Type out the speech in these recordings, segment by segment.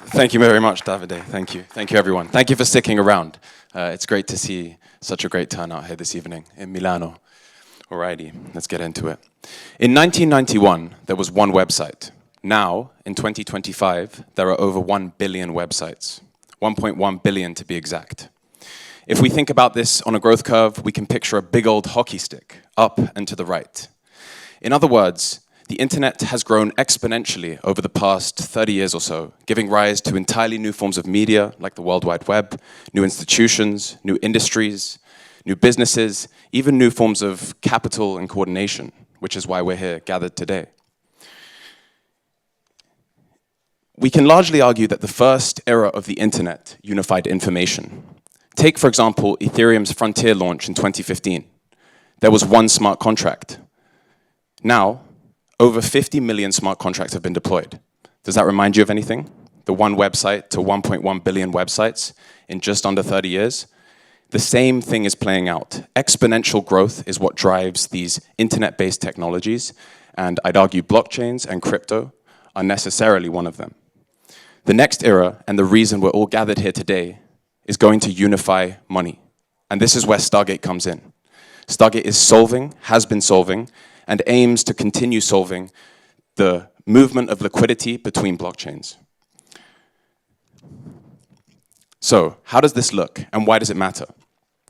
Thank you very much, Davide. Thank you. Thank you, everyone. Thank you for sticking around. It's great to see such a great turnout here this evening in Milano. Alrighty, let's get into it. In 1991, there was one website. Now, in 2025, there are over 1 billion websites. 1.1 billion to be exact. If we think about this on a growth curve, we can picture a big old hockey stick, up and to the right. In other words, the internet has grown exponentially over the past 30 years or so, giving rise to entirely new forms of media, like the World Wide Web, new institutions, new industries, new businesses, even new forms of capital and coordination, which is why we're here gathered today. We can largely argue that the first era of the internet unified information. Take, for example, Ethereum's Frontier launch in 2015. There was one smart contract. Now, over 50 million smart contracts have been deployed. Does that remind you of anything? The one website to 1.1 billion websites in just under 30 years? The same thing is playing out. Exponential growth is what drives these internet-based technologies, and I'd argue blockchains and crypto are necessarily one of them. The next era, and the reason we're all gathered here today, is going to unify money. And this is where Stargate comes in. Stargate is solving, has been solving, and aims to continue solving the movement of liquidity between blockchains. So, how does this look, and why does it matter?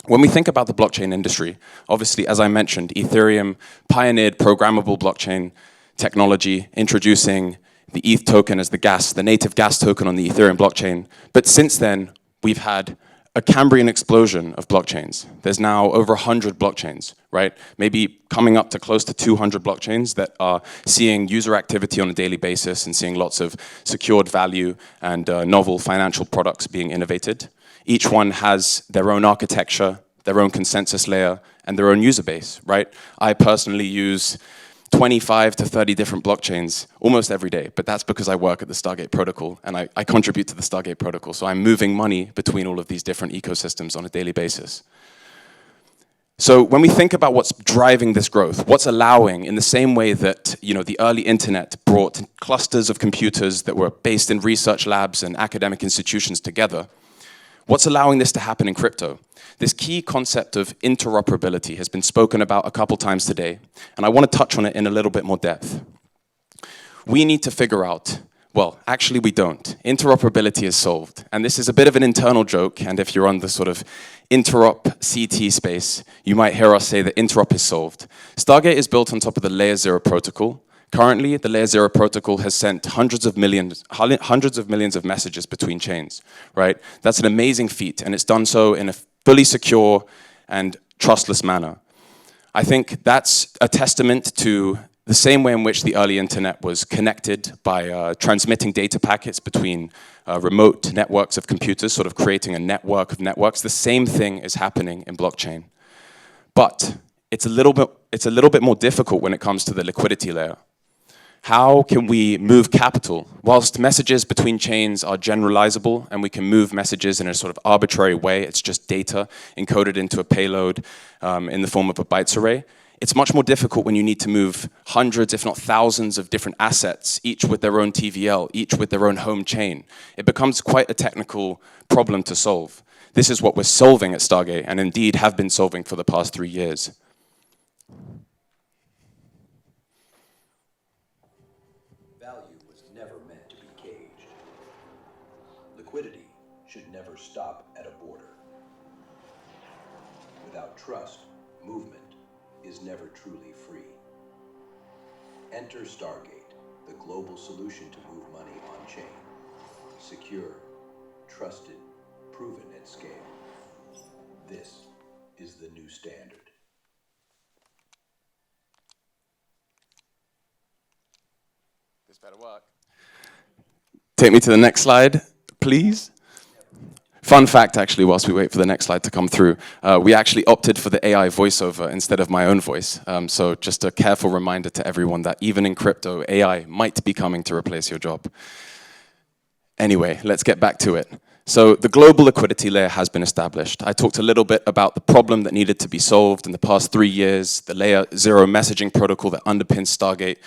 When we think about the blockchain industry, obviously, as I mentioned, Ethereum pioneered programmable blockchain technology, introducing the ETH token as the native gas token on the Ethereum blockchain. But since then, we've had a Cambrian explosion of blockchains. There's now over 100 blockchains, right? Maybe coming up to close to 200 blockchains that are seeing user activity on a daily basis and seeing lots of secured value and novel financial products being innovated. Each one has their own architecture, their own consensus layer, and their own user base, right? I personally use 25 to 30 different blockchains almost every day, but that's because I work at the Stargate protocol and I contribute to the Stargate protocol, so I'm moving money between all of these different ecosystems on a daily basis. So when we think about what's driving this growth, what's allowing, in the same way that the early internet brought clusters of computers that were based in research labs and academic institutions together, what's allowing this to happen in crypto? This key concept of interoperability has been spoken about a couple times today, and I want to touch on it in a little bit more depth. We need to figure out, well, actually we don't. Interoperability is solved, and this is a bit of an internal joke, and if you're on the sort of interop CT space, you might hear us say that interop is solved. Stargate is built on top of the Layer 0 protocol. Currently, the Layer 0 protocol has sent hundreds of millions of messages between chains, right? That's an amazing feat, and it's done so in a fully secure and trustless manner. I think that's a testament to the same way in which the early internet was connected by transmitting data packets between remote networks of computers, sort of creating a network of networks. The same thing is happening in blockchain. But it's a little bit more difficult when it comes to the liquidity layer. How can we move capital? Whilst messages between chains are generalizable and we can move messages in a sort of arbitrary way, it's just data encoded into a payload in the form of a bytes array, it's much more difficult when you need to move hundreds, if not thousands, of different assets, each with their own TVL, each with their own home chain. It becomes quite a technical problem to solve. This is what we're solving at Stargate, and indeed have been solving for the past 3 years. Liquidity should never stop at a border. Without trust, movement is never truly free. Enter Stargate, the global solution to move money on-chain. Secure, trusted, proven at scale. This is the new standard. This better work. Take me to the next slide, please. Fun fact, actually, whilst we wait for the next slide to come through, we actually opted for the AI voiceover instead of my own voice. So just a careful reminder to everyone that even in crypto, AI might be coming to replace your job. Anyway, let's get back to it. So the global liquidity layer has been established. I talked a little bit about the problem that needed to be solved in the past 3 years, the layer 0 messaging protocol that underpins Stargate,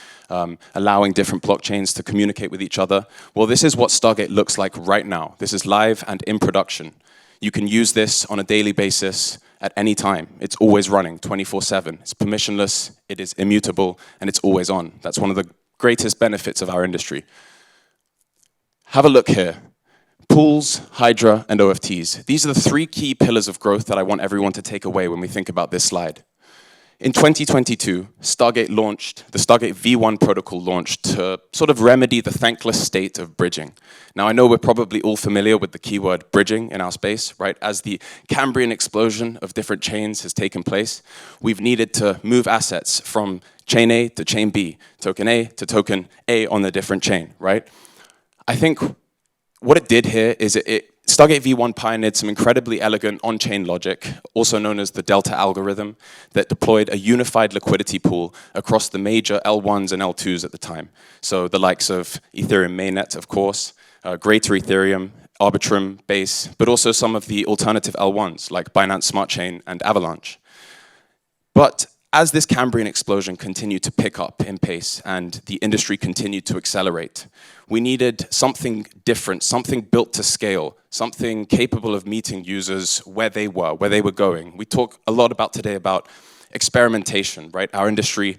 allowing different blockchains to communicate with each other. Well, this is what Stargate looks like right now. This is live and in production. You can use this on a daily basis at any time. It's always running 24/7. It's permissionless, it is immutable, and it's always on. That's one of the greatest benefits of our industry. Have a look here. Pools, Hydra, and OFTs. These are the 3 key pillars of growth that I want everyone to take away when we think about this slide. In 2022, Stargate launched, the Stargate V1 protocol launched to sort of remedy the thankless state of bridging. Now, I know we're probably all familiar with the keyword bridging in our space, right? As the Cambrian explosion of different chains has taken place, we've needed to move assets from chain A to chain B, token A to token A on a different chain, right? I think what it did here is Stargate V1 pioneered some incredibly elegant on-chain logic, also known as the Delta algorithm, that deployed a unified liquidity pool across the major L1s and L2s at the time. So the likes of Ethereum mainnet, of course, Greater Ethereum, Arbitrum, Base, but also some of the alternative L1s like Binance Smart Chain and Avalanche. But as this Cambrian explosion continued to pick up in pace and the industry continued to accelerate, we needed something different, something built to scale, something capable of meeting users where they were going. We talk a lot today about experimentation, right? Our industry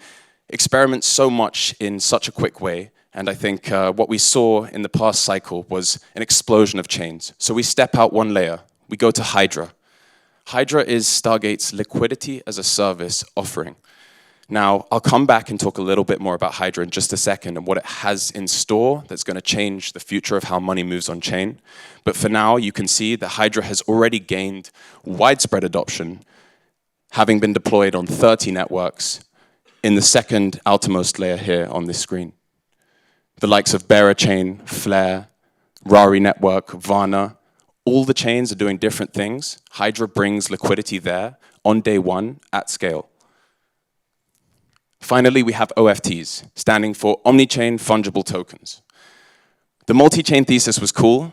experiments so much in such a quick way, and I think what we saw in the past cycle was an explosion of chains. So we step out one layer, we go to Hydra. Hydra is Stargate's liquidity as a service offering. Now, I'll come back and talk a little bit more about Hydra in just a second and what it has in store that's going to change the future of how money moves on chain. But for now, you can see that Hydra has already gained widespread adoption, having been deployed on 30 networks in the second outermost layer here on this screen. The likes of Bearer Chain, Flare, Rari Network, Varna, all the chains are doing different things. Hydra brings liquidity there on day one at scale. Finally, we have OFTs, standing for Omnichain Fungible Tokens. The multi-chain thesis was cool.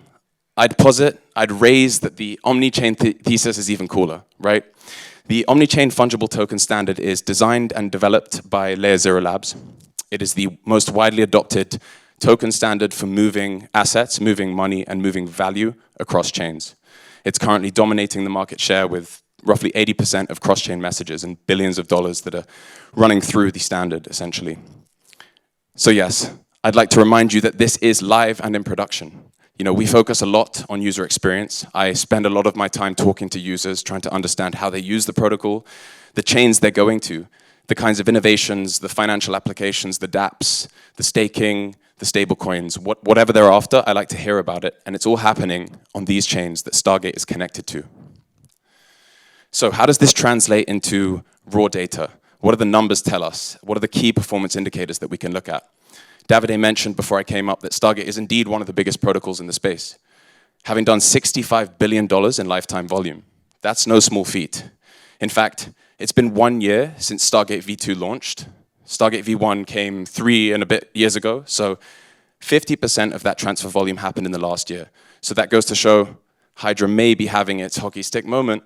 I'd raise that the omni-chain thesis is even cooler, right? The Omnichain Fungible Token standard is designed and developed by Layer 0 Labs. It is the most widely adopted token standard for moving assets, moving money, and moving value across chains. It's currently dominating the market share with roughly 80% of cross-chain messages and billions of dollars that are running through the standard, essentially. So yes, I'd like to remind you that this is live and in production. You know, we focus a lot on user experience. I spend a lot of my time talking to users, trying to understand how they use the protocol, the chains they're going to, the kinds of innovations, the financial applications, the dApps, the staking, the stablecoins, whatever they're after, I like to hear about it. And it's all happening on these chains that Stargate is connected to. So how does this translate into raw data? What do the numbers tell us? What are the key performance indicators that we can look at? Davide mentioned before I came up that Stargate is indeed one of the biggest protocols in the space, having done $65 billion in lifetime volume. That's no small feat. In fact, it's been 1 year since Stargate V2 launched. Stargate V1 came 3 and a bit years ago, so 50% of that transfer volume happened in the last year. So that goes to show Hydra may be having its hockey stick moment.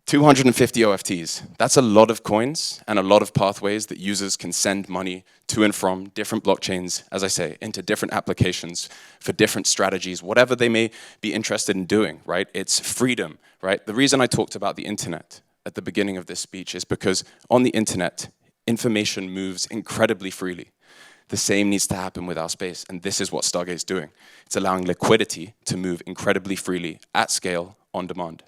250 OFTs. That's a lot of coins and a lot of pathways that users can send money to and from different blockchains, as I say, into different applications for different strategies, whatever they may be interested in doing, right? It's freedom, right? The reason I talked about the internet at the beginning of this speech is because on the internet, information moves incredibly freely. The same needs to happen with our space, and this is what Stargate is doing. It's allowing liquidity to move incredibly freely at scale on demand.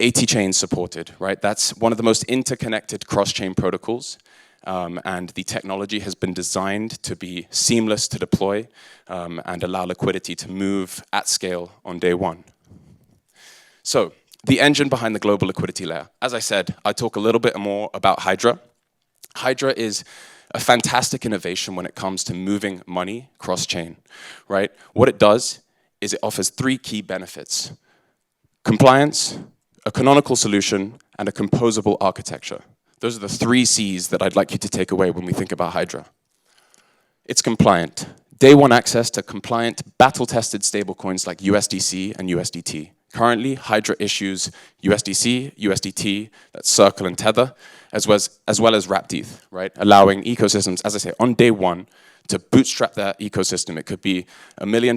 80 chains supported, right? That's one of the most interconnected cross-chain protocols, and the technology has been designed to be seamless to deploy and allow liquidity to move at scale on day one. So, the engine behind the global liquidity layer. As I said, I talk a little bit more about Hydra. Hydra is a fantastic innovation when it comes to moving money cross-chain, right? What it does is it offers 3 key benefits: compliance, a canonical solution, and a composable architecture. Those are the 3 C's that I'd like you to take away when we think about Hydra. It's compliant. Day one access to compliant, battle-tested stablecoins like USDC and USDT. Currently, Hydra issues USDC, USDT, that's Circle and Tether, as well as wrapped ETH, right? Allowing ecosystems, as I say, on day one, to bootstrap their ecosystem. It could be $1 million,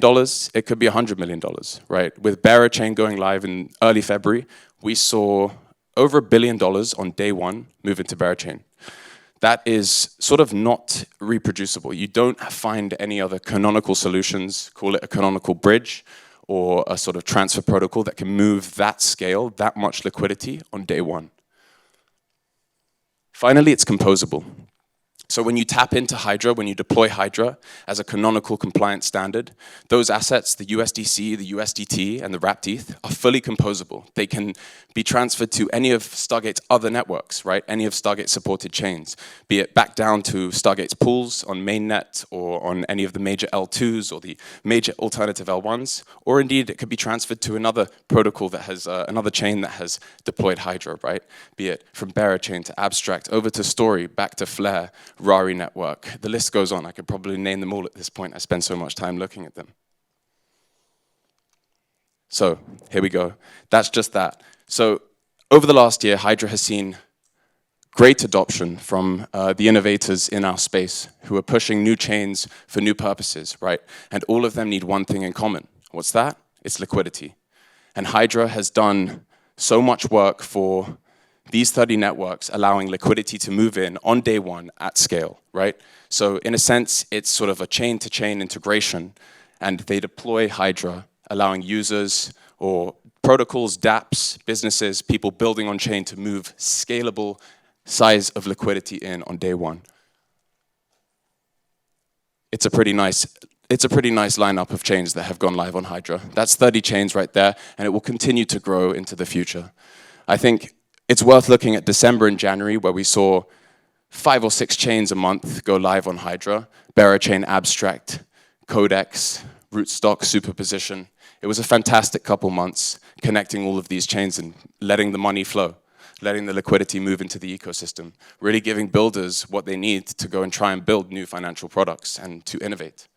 it could be $100 million, right? With Chain going live in early February, we saw over $1 billion on day one move into Chain. That is sort of not reproducible. You don't find any other canonical solutions, call it a canonical bridge, or a sort of transfer protocol that can move that scale, that much liquidity on day one. Finally, it's composable. So when you tap into Hydra, when you deploy Hydra as a canonical compliant standard, those assets, the USDC, the USDT, and the wrapped ETH, are fully composable. They can be transferred to any of Stargate's other networks, right? Any of Stargate's supported chains, be it back down to Stargate's pools on mainnet or on any of the major L2s or the major alternative L1s, or indeed it could be transferred to another protocol that has, another chain that has deployed Hydra, right? Be it from Chain to Abstract, over to Story, back to Flare, Rari network. The list goes on. I could probably name them all at this point. I spend so much time looking at them. So here we go. That's just that. So over the last year, Hydra has seen great adoption from the innovators in our space who are pushing new chains for new purposes, right? And all of them need one thing in common. What's that? It's liquidity. And Hydra has done so much work for these 30 networks, allowing liquidity to move in on day one at scale, right? So in a sense, it's sort of a chain-to-chain integration, and they deploy Hydra, allowing users or protocols, dApps, businesses, people building on chain to move scalable size of liquidity in on day one. It's a pretty nice lineup of chains that have gone live on Hydra. That's 30 chains right there, and it will continue to grow into the future. I think it's worth looking at December and January, where we saw 5 or 6 chains a month go live on Hydra. Chain, Abstract, Codex, Rootstock, Superposition. It was a fantastic couple months connecting all of these chains and letting the money flow, letting the liquidity move into the ecosystem, really giving builders what they need to go and try and build new financial products and to innovate.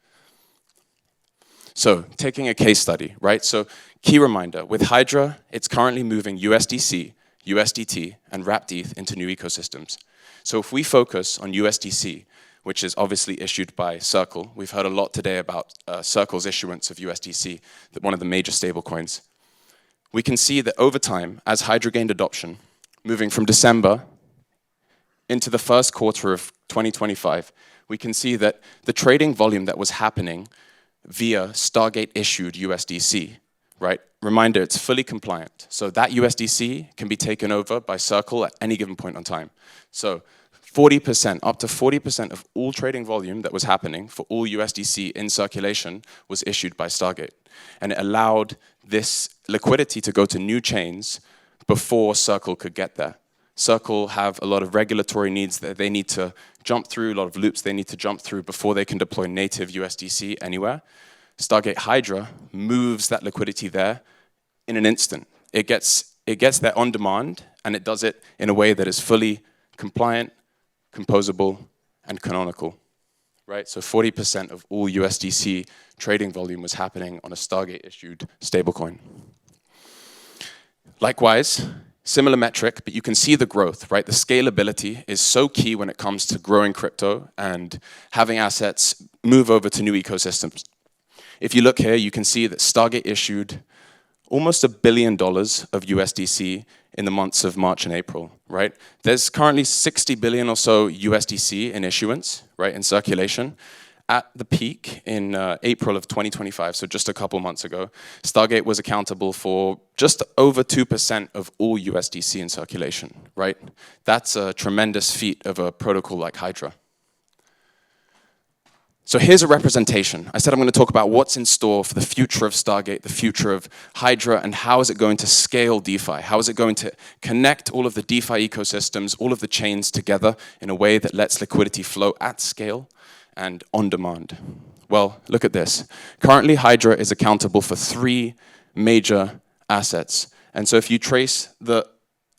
So taking a case study, right? So key reminder, with Hydra, it's currently moving USDC, USDT, and wrapped ETH into new ecosystems. So if we focus on USDC, which is obviously issued by Circle, we've heard a lot today about Circle's issuance of USDC, one of the major stablecoins. We can see that over time, as Hydra gained adoption, moving from December into the first quarter of 2025, we can see that the trading volume that was happening via Stargate issued USDC, right? Reminder, it's fully compliant. So that USDC can be taken over by Circle at any given point on time. So 40%, up to 40% of all trading volume that was happening for all USDC in circulation was issued by Stargate. And it allowed this liquidity to go to new chains before Circle could get there. Circle have a lot of regulatory needs that they need to jump through, a lot of loops they need to jump through before they can deploy native USDC anywhere. Stargate Hydra moves that liquidity there in an instant. It gets there on demand, and it does it in a way that is fully compliant, composable, and canonical, right? So 40% of all USDC trading volume was happening on a Stargate-issued stablecoin. Likewise, similar metric, but you can see the growth, right? The scalability is so key when it comes to growing crypto and having assets move over to new ecosystems. If you look here, you can see that Stargate issued almost $1 billion of USDC in the months of March and April, right? There's currently 60 billion or so USDC in issuance, right, in circulation. At the peak in April of 2025, so just a couple months ago, Stargate was accountable for just over 2% of all USDC in circulation, right? That's a tremendous feat of a protocol like Hydra. So here's a representation. I said I'm going to talk about what's in store for the future of Stargate, the future of Hydra, and how is it going to scale DeFi? How is it going to connect all of the DeFi ecosystems, all of the chains together in a way that lets liquidity flow at scale and on demand? Well, look at this. Currently, Hydra is accountable for 3 major assets. And so if you trace the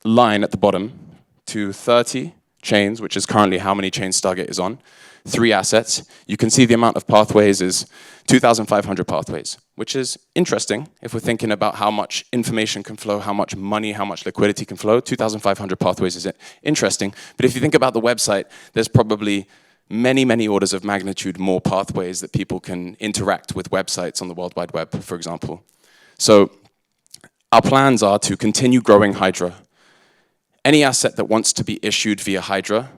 line at the bottom to 30 chains, which is currently how many chains Stargate is on, 3 assets, you can see the amount of pathways is 2,500 pathways, which is interesting if we're thinking about how much information can flow, how much money, how much liquidity can flow. 2,500 pathways is interesting. But if you think about the website, there's probably many, many orders of magnitude more pathways that people can interact with websites on the World Wide Web, for example. So our plans are to continue growing Hydra. Any asset that wants to be issued via Hydra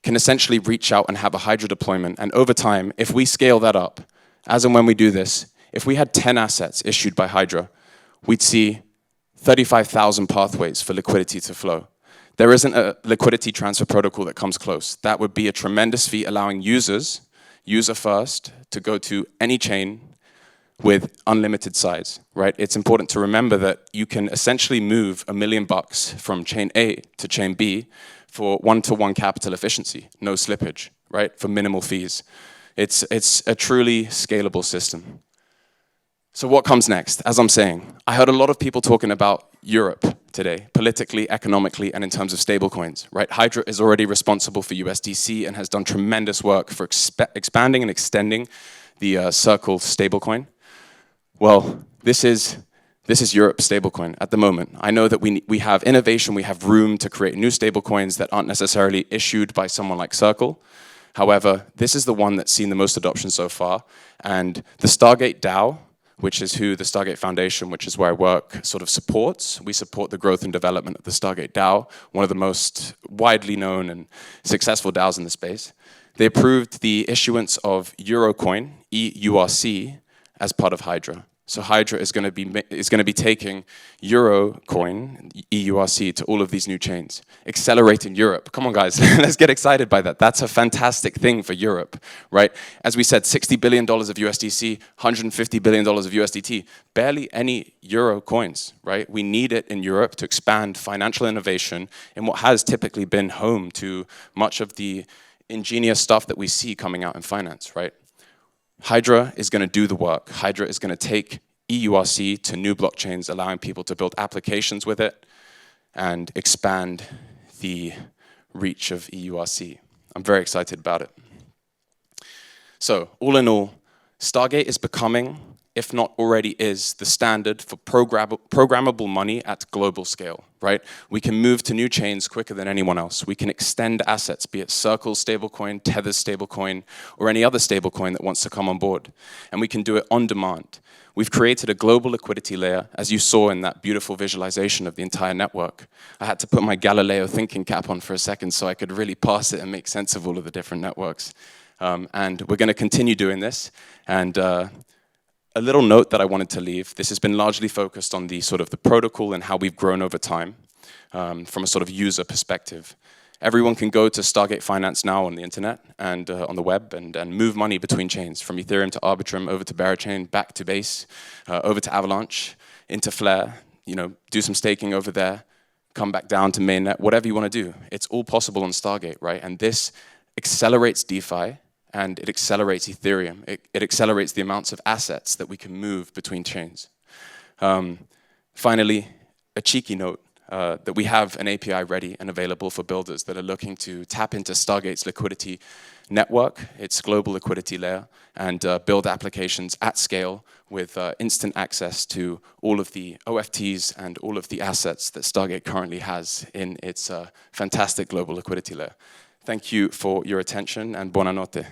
can essentially reach out and have a Hydra deployment. And over time, if we scale that up, as and when we do this, if we had 10 assets issued by Hydra, we'd see 35,000 pathways for liquidity to flow. There isn't a liquidity transfer protocol that comes close. That would be a tremendous feat, allowing users, user first, to go to any chain with unlimited size, right? It's important to remember that you can essentially move $1 million from chain A to chain B for one-to-one capital efficiency, no slippage, right? For minimal fees. It's a truly scalable system. So what comes next? As I'm saying, I heard a lot of people talking about Europe today, politically, economically, and in terms of stablecoins, right? Hydra is already responsible for USDC and has done tremendous work for expanding and extending the Circle stablecoin. Well, this is Europe's stablecoin at the moment. I know that we have innovation, we have room to create new stablecoins that aren't necessarily issued by someone like Circle. However, this is the one that's seen the most adoption so far. And the Stargate DAO, which is who the Stargate Foundation, which is where I work, sort of supports. We support the growth and development of the Stargate DAO, one of the most widely known and successful DAOs in the space. They approved the issuance of Eurocoin, EURC, as part of Hydra. So Hydra is going to be taking Eurocoin, EURC, to all of these new chains, accelerating Europe. Come on, guys, let's get excited by that. That's a fantastic thing for Europe, right? As we said, $60 billion of USDC, $150 billion of USDT, barely any Euro coins, right? We need it in Europe to expand financial innovation in what has typically been home to much of the ingenious stuff that we see coming out in finance, right? Hydra is going to do the work. Hydra is going to take EURC to new blockchains, allowing people to build applications with it and expand the reach of EURC. I'm very excited about it. So, all in all, Stargate is becoming, if not already is, the standard for programmable money at global scale, right? We can move to new chains quicker than anyone else. We can extend assets, be it Circle's stablecoin, Tether's stablecoin, or any other stablecoin that wants to come on board. And we can do it on demand. We've created a global liquidity layer, as you saw in that beautiful visualization of the entire network. I had to put my Galileo thinking cap on for a second so I could really parse it and make sense of all of the different networks. And we're going to continue doing this. And a little note that I wanted to leave. This has been largely focused on the sort of the protocol and how we've grown over time from a sort of user perspective. Everyone can go to Stargate Finance now on the internet and on the web and move money between chains, from Ethereum to Arbitrum, over to Berachain, back to Base, over to Avalanche, into Flare, do some staking over there, come back down to mainnet, whatever you want to do. It's all possible on Stargate, right? And this accelerates DeFi, and it accelerates Ethereum. It accelerates the amounts of assets that we can move between chains. Finally, a cheeky note that we have an API ready and available for builders that are looking to tap into Stargate's liquidity network, its global liquidity layer, and build applications at scale with instant access to all of the OFTs and all of the assets that Stargate currently has in its fantastic global liquidity layer. Thank you for your attention, and buonanotte.